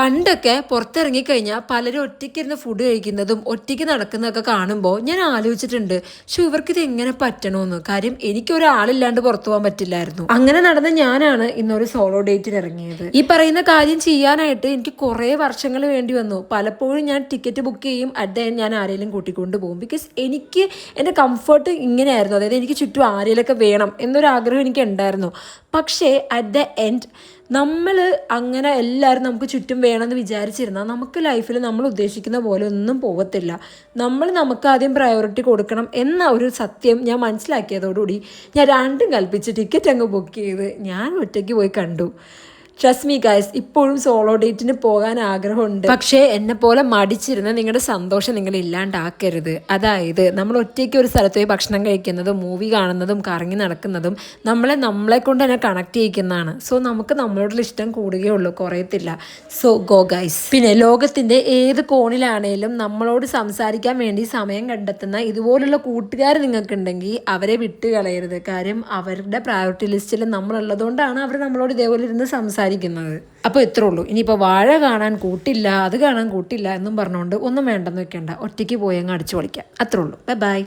പണ്ടൊക്കെ പുറത്തിറങ്ങിക്കഴിഞ്ഞാൽ പലരും ഒറ്റയ്ക്കിരുന്ന് ഫുഡ് കഴിക്കുന്നതും ഒറ്റയ്ക്ക് നടക്കുന്നതൊക്കെ കാണുമ്പോൾ ഞാൻ ആലോചിച്ചിട്ടുണ്ട്. പക്ഷെ ഇവർക്കിത് എങ്ങനെ പറ്റണമെന്ന്. കാര്യം എനിക്കൊരാളില്ലാണ്ട് പുറത്തു പോകാൻ പറ്റില്ലായിരുന്നു. അങ്ങനെ നടന്ന ഞാനാണ് ഇന്നൊരു സോളോ ഡേറ്റിന് ഇറങ്ങിയത്. ഈ പറയുന്ന കാര്യം ചെയ്യാനായിട്ട് എനിക്ക് കുറേ വർഷങ്ങൾ വേണ്ടി വന്നു. പലപ്പോഴും ഞാൻ ടിക്കറ്റ് ബുക്ക് ചെയ്യും, ഞാൻ ആരെങ്കിലും കൂട്ടിക്കൊണ്ട് പോകും. ബിക്കോസ് എനിക്ക് എൻ്റെ കംഫർട്ട് ഇങ്ങനെയായിരുന്നു. അതായത് എനിക്ക് ചുറ്റും ആരെങ്കിലുമൊക്കെ വേണം എന്നൊരാഗ്രഹം എനിക്ക് ഉണ്ടായിരുന്നു. പക്ഷേ അറ്റ് ദ എൻഡ് നമ്മൾ അങ്ങനെ എല്ലാവരും നമുക്ക് ചുറ്റും വേണമെന്ന് വിചാരിച്ചിരുന്നാൽ നമുക്ക് ലൈഫിൽ നമ്മൾ ഉദ്ദേശിക്കുന്ന പോലെ ഒന്നും പോകത്തില്ല. നമുക്ക് ആദ്യം പ്രയോറിറ്റി കൊടുക്കണം എന്ന ഒരു സത്യം ഞാൻ മനസ്സിലാക്കിയതോടുകൂടി ഞാൻ രണ്ടും കൽപ്പിച്ച് ടിക്കറ്റ് അങ്ങ് ബുക്ക് ചെയ്ത് ഞാൻ ഒറ്റയ്ക്ക് പോയി കണ്ടു. ട്രസ്റ്റ് മീ ഗൈസ്, ഇപ്പോഴും സോളോ ഡേറ്റിന് പോകാൻ ആഗ്രഹമുണ്ട്. പക്ഷേ എന്നെ പോലെ മടിച്ചിരുന്ന് നിങ്ങളുടെ സന്തോഷം നിങ്ങൾ ഇല്ലാണ്ടാക്കരുത്. അതായത് നമ്മൾ ഒറ്റയ്ക്ക് ഒരു സ്ഥലത്ത് പോയി ഭക്ഷണം കഴിക്കുന്നതും മൂവി കാണുന്നതും കറങ്ങി നടക്കുന്നതും നമ്മളെ കൊണ്ട് തന്നെ കണക്ട് ചെയ്യിക്കുന്നതാണ്. സോ നമുക്ക് നമ്മളോടുള്ള ഇഷ്ടം കൂടുകയുള്ളൂ, കുറയത്തില്ല. So go guys. പിന്നെ ലോകത്തിൻ്റെ ഏത് കോണിലാണേലും നമ്മളോട് സംസാരിക്കാൻ വേണ്ടി സമയം കണ്ടെത്തുന്ന ഇതുപോലുള്ള കൂട്ടുകാർ നിങ്ങൾക്കുണ്ടെങ്കിൽ അവരെ വിട്ട് കളയരുത്. കാര്യം അവരുടെ പ്രയോറിറ്റി ലിസ്റ്റിൽ നമ്മളുള്ളതുകൊണ്ടാണ് അവർ നമ്മളോട് ഇതേപോലെ ഇരുന്ന് സംസാരിക്കുന്നത്. അപ്പോൾ ഇത്രേ ഉള്ളൂ. ഇനിയിപ്പോൾ വാഴ കാണാൻ കൂട്ടില്ല, അത് കാണാൻ കൂട്ടില്ല എന്നും പറഞ്ഞുകൊണ്ട് ഒന്നും വേണ്ടെന്ന് വെക്കേണ്ട. ഒറ്റയ്ക്ക് പോയി അങ്ങ് അടിച്ചു പൊളിക്കാം. അത്രേ ഉള്ളൂ. Bye bye.